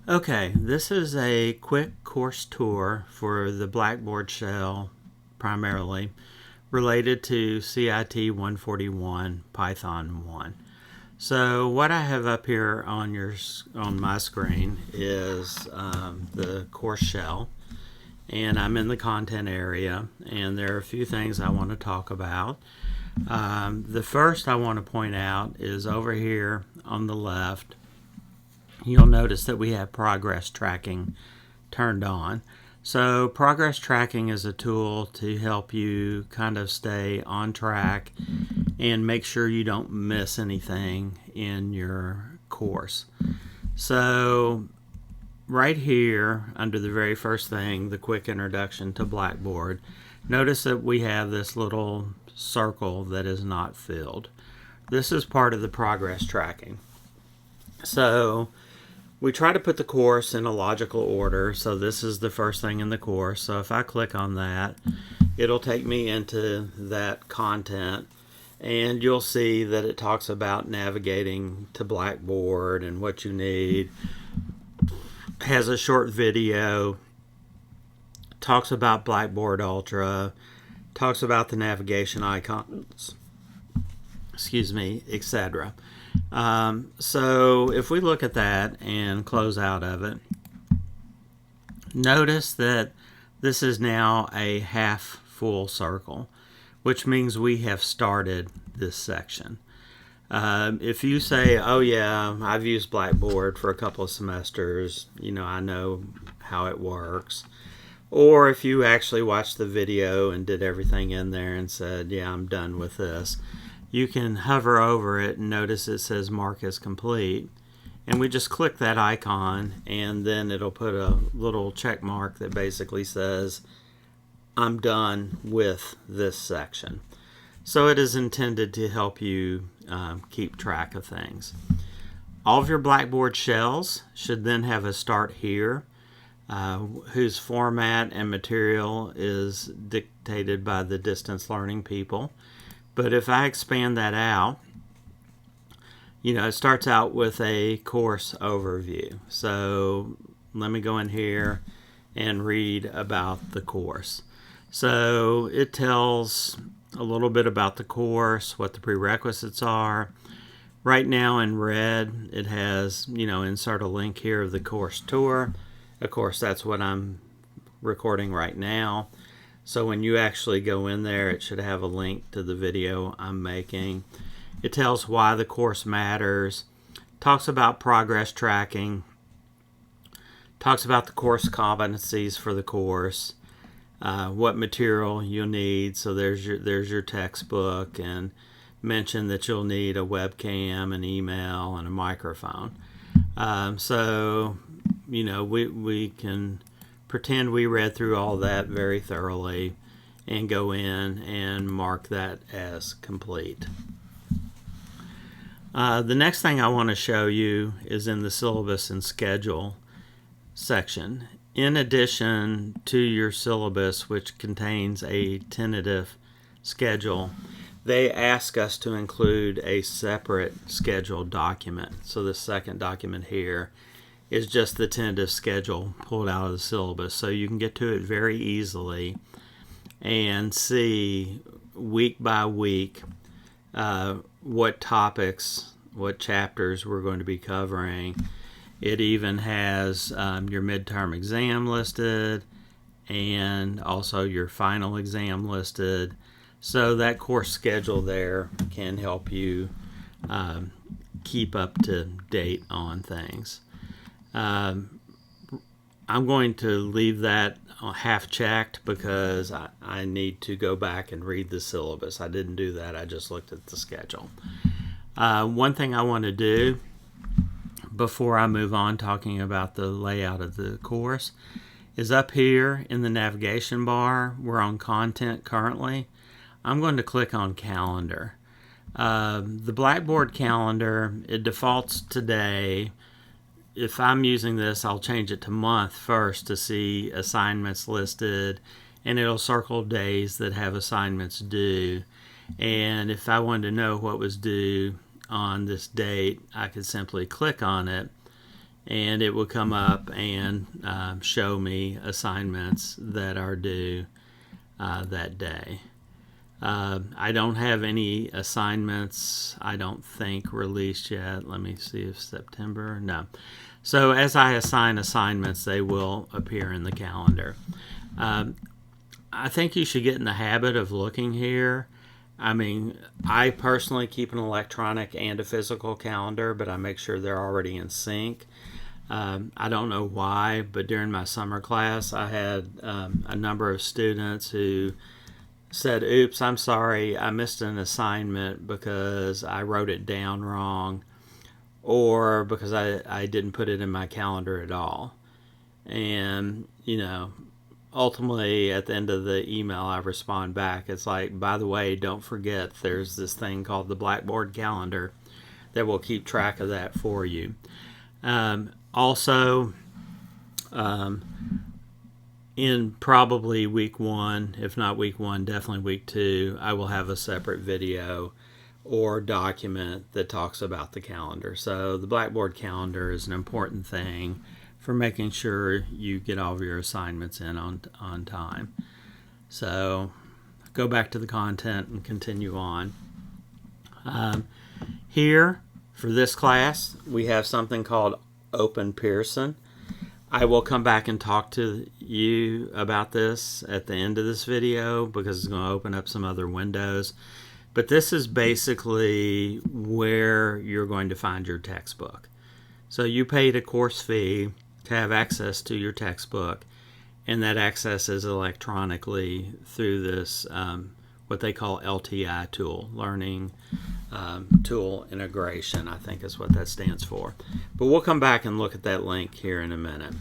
Okay, this is a quick course tour for the Blackboard shell, primarily related to CIT141 Python 1. So what I have up here on my screen is the course shell, and I'm in the content area, and there are a few things I want to talk about. The first I want to point out is over here on the left. You'll notice that we have progress tracking turned on. So progress tracking is a tool to help you kind of stay on track and make sure you don't miss anything in your course. So right here under the very first thing, the quick introduction to Blackboard, notice that we have this little circle that is not filled. This is part of the progress tracking. So we try to put the course in a logical order, so this is the first thing in the course. So if I click on that, it'll take me into that content, and you'll see that it talks about navigating to Blackboard and what you need. It has a short video, talks about Blackboard Ultra, talks about the navigation icons, etc. So if we look at that and close out of it, notice that this is now a half full circle, which means we have started this section. If you say, oh yeah, I've used Blackboard for a couple of semesters, I know how it works. Or if you actually watched the video and did everything in there and said, yeah, I'm done with this, you can hover over it and notice it says mark as complete, and we just click that icon, and then it'll put a little check mark that basically says I'm done with this section. So it is intended to help you keep track of things. All of your Blackboard shells should then have a start here, whose format and material is dictated by the distance learning people. But if I expand that out, it starts out with a course overview. So let me go in here and read about the course. So it tells a little bit about the course, what the prerequisites are. Right now in red, it has, insert a link here of the course tour. Of course, that's what I'm recording right now. So when you actually go in there, it should have a link to the video I'm making. It tells why the course matters, talks about progress tracking, talks about the course competencies for the course, what material you'll need. So there's your textbook, and mention that you'll need a webcam, an email, and a microphone. So we can pretend we read through all that very thoroughly and go in and mark that as complete. The next thing I want to show you is in the syllabus and schedule section. In addition to your syllabus, which contains a tentative schedule, they ask us to include a separate schedule document. So the second document here is just the tentative schedule pulled out of the syllabus, so you can get to it very easily and see week by week what topics, what chapters we're going to be covering. It even has your midterm exam listed and also your final exam listed. So that course schedule there can help you keep up to date on things. I'm going to leave that half checked because I need to go back and read the syllabus. I didn't do that. I just looked at the schedule. One thing I want to do before I move on talking about the layout of the course is up here in the navigation bar. We're on content currently. I'm going to click on calendar. The Blackboard calendar, it defaults today. If I'm using this, I'll change it to month first to see assignments listed, and it'll circle days that have assignments due. And if I wanted to know what was due on this date, I could simply click on it, and it will come up and show me assignments that are due that day. I don't have any assignments, I don't think, released yet. Let me see if September, no. So as I assign assignments, they will appear in the calendar. I think you should get in the habit of looking here. I mean, I personally keep an electronic and a physical calendar, but I make sure they're already in sync. I don't know why, but during my summer class, I had a number of students who said, oops, I'm sorry, I missed an assignment because I wrote it down wrong, or because I didn't put it in my calendar at all. And, you know, ultimately at the end of the email I respond back, it's like, by the way, don't forget there's this thing called the Blackboard calendar that will keep track of that for you. Also, in probably week 1, if not week 1, definitely week 2, I will have a separate video or document that talks about the calendar. So the Blackboard calendar is an important thing for making sure you get all of your assignments in on time. So go back to the content and continue on. Here, for this class, we have something called Open Pearson. I will come back and talk to you about this at the end of this video because it's going to open up some other windows. But this is basically where you're going to find your textbook. So you paid a course fee to have access to your textbook, and that access is electronically through this what they call LTI tool, Learning Tool Integration, I think is what that stands for. But we'll come back and look at that link here in a minute.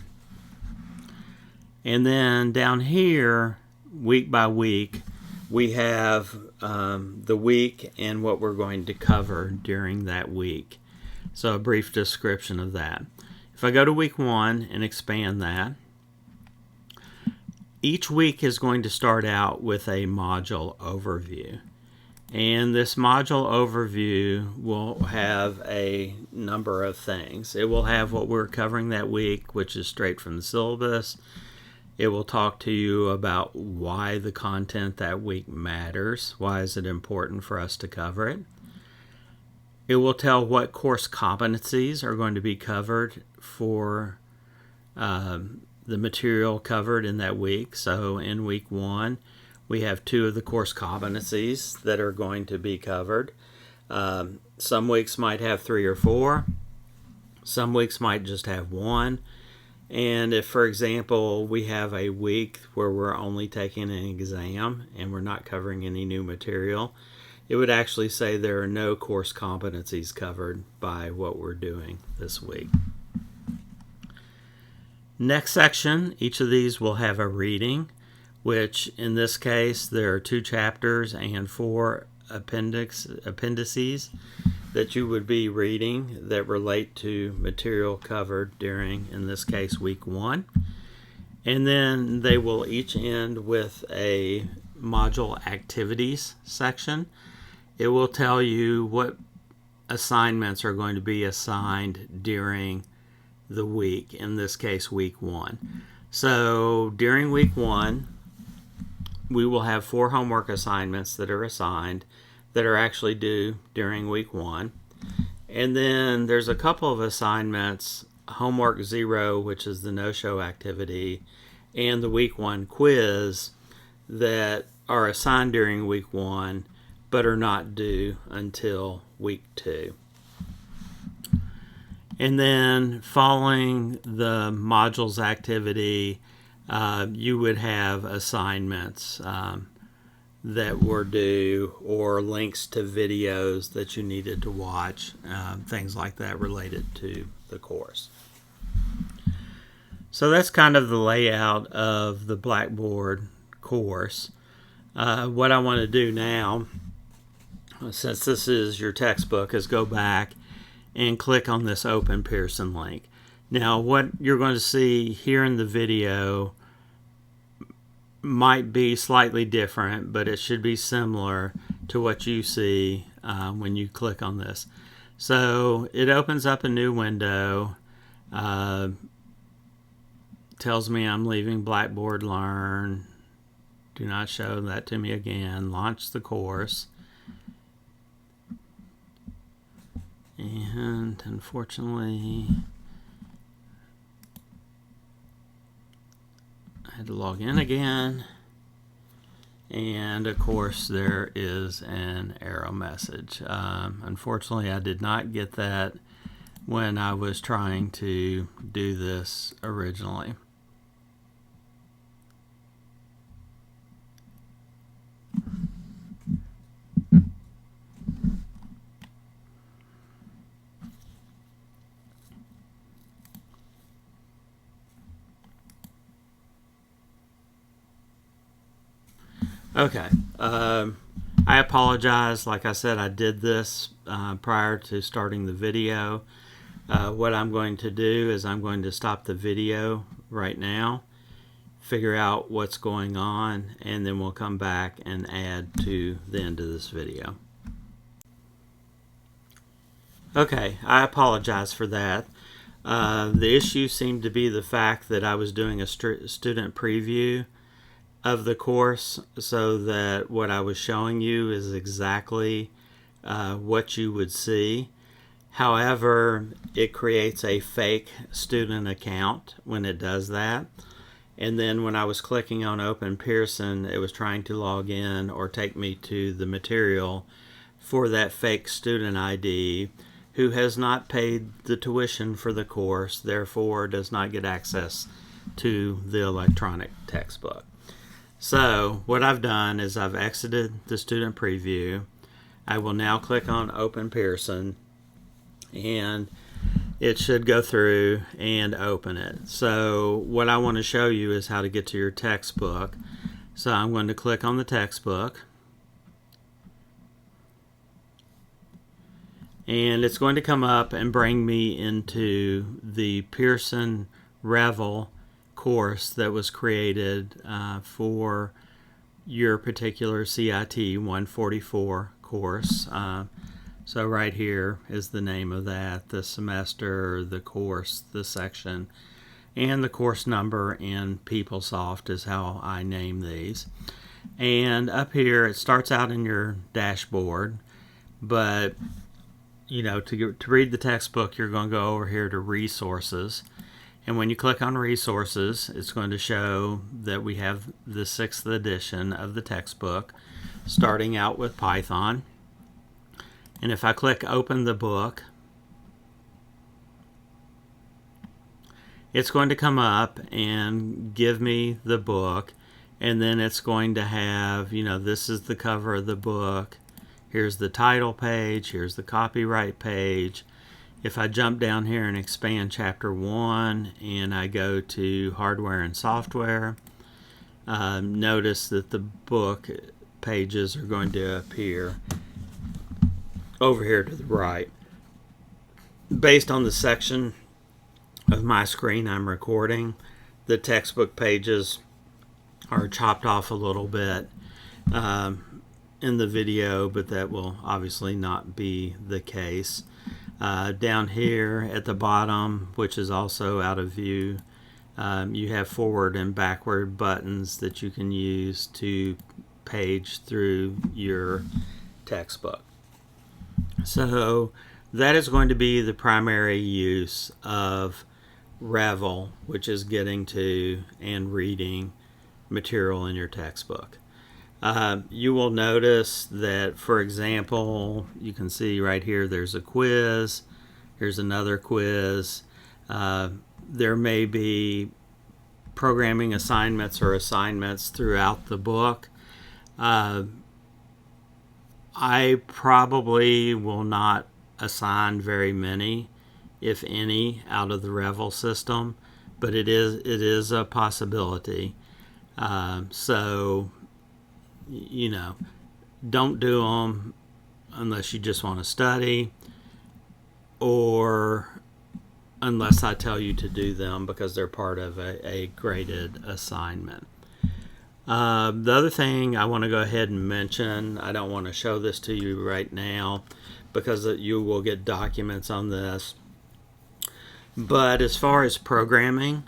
And then down here, week by week, we have the week and what we're going to cover during that week. So a brief description of that. If I go to week 1 and expand that, each week is going to start out with a module overview. And this module overview will have a number of things. It will have what we're covering that week, which is straight from the syllabus. It will talk to you about why the content that week matters. Why is it important for us to cover it? It will tell what course competencies are going to be covered for the material covered in that week. So in week 1, we have 2 of the course competencies that are going to be covered. Some weeks might have 3 or 4. Some weeks might just have 1. And if, for example, we have a week where we're only taking an exam and we're not covering any new material, it would actually say there are no course competencies covered by what we're doing this week. Next section, each of these will have a reading, which in this case there are 2 chapters and 4 appendices that you would be reading that relate to material covered during, in this case, week 1. And then they will each end with a module activities section. It will tell you what assignments are going to be assigned during the week, in this case, week 1. So during week 1, we will have 4 homework assignments that are assigned that are actually due during week 1. And then there's a couple of assignments, homework 0, which is the no-show activity, and the week 1 quiz that are assigned during week 1 but are not due until week 2. And then following the modules activity, you would have assignments that were due, or links to videos that you needed to watch, things like that related to the course. So that's kind of the layout of the Blackboard course. What I want to do now, since this is your textbook, is go back and click on this Open Pearson link. Now what you're going to see here in the video might be slightly different, but it should be similar to what you see when you click on this. So it opens up a new window. Tells me I'm leaving Blackboard Learn. Do not show that to me again. Launch the course. And unfortunately, I had to log in again. And of course, there is an error message. Unfortunately, I did not get that when I was trying to do this originally. Okay, I apologize. Like I said, I did this prior to starting the video. What I'm going to do is I'm going to stop the video right now, figure out what's going on, and then we'll come back and add to the end of this video. Okay, I apologize for that. The issue seemed to be the fact that I was doing a student preview of the course, so that what I was showing you is exactly what you would see. However, it creates a fake student account when it does that. And then when I was clicking on Open Pearson, it was trying to log in or take me to the material for that fake student ID who has not paid the tuition for the course, therefore does not get access to the electronic textbook. So what I've done is I've exited the student preview. I will now click on Open Pearson, and it should go through and open it. So what I want to show you is how to get to your textbook. So I'm going to click on the textbook, and it's going to come up and bring me into the Pearson Revel course that was created for your particular CIT144 course. So right here is the name of that, the semester, the course, the section, and the course number in PeopleSoft is how I name these. And up here it starts out in your dashboard, but you know, to read the textbook, you're going to go over here to Resources. And when you click on Resources, it's going to show that we have the 6th edition of the textbook, starting out with Python. And if I click Open the Book, it's going to come up and give me the book. And then it's going to have, you know, this is the cover of the book. Here's the title page. Here's the copyright page. If I jump down here and expand Chapter 1 and I go to Hardware and Software, notice that the book pages are going to appear over here to the right. Based on the section of my screen I'm recording, the textbook pages are chopped off a little bit in the video, but that will obviously not be the case. Down here at the bottom, which is also out of view, you have forward and backward buttons that you can use to page through your textbook. So that is going to be the primary use of Revel, which is getting to and reading material in your textbook. You will notice that, for example, you can see right here there's a quiz. Here's another quiz. There may be programming assignments or assignments throughout the book. I probably will not assign very many, if any, out of the Revel system, but it is a possibility. So, you know, don't do them unless you just want to study, or unless I tell you to do them because they're part of a graded assignment. The other thing I want to go ahead and mention, I don't want to show this to you right now because you will get documents on this, But as far as programming,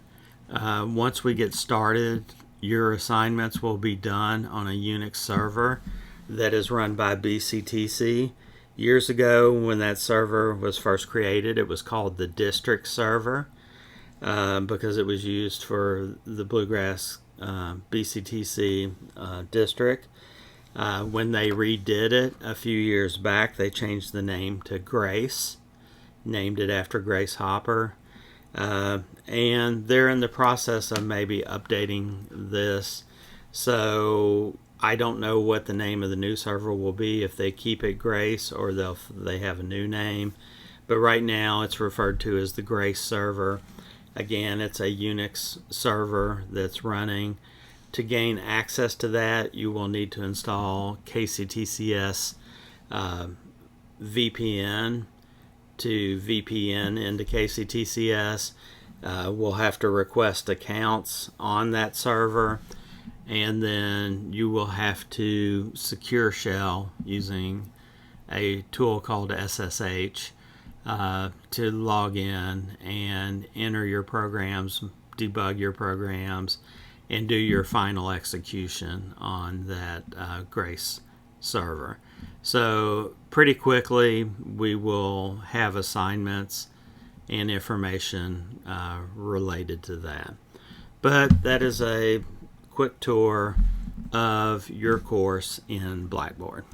once we get started, your assignments will be done on a Unix server that is run by BCTC. Years ago, when that server was first created, it was called the district server because it was used for the Bluegrass BCTC district. When they redid it a few years back, they changed the name to Grace, named it after Grace Hopper. And they're in the process of maybe updating this. So I don't know what the name of the new server will be, if they keep it Grace or they have a new name. But right now it's referred to as the Grace server. Again, it's a Unix server that's running. To gain access to that, you will need to install KCTCS VPN to VPN into KCTCS. We'll have to request accounts on that server, and then you will have to secure shell using a tool called SSH to log in and enter your programs, debug your programs, and do your final execution on that Grace server. So pretty quickly we will have assignments and information related to that. But that is a quick tour of your course in Blackboard.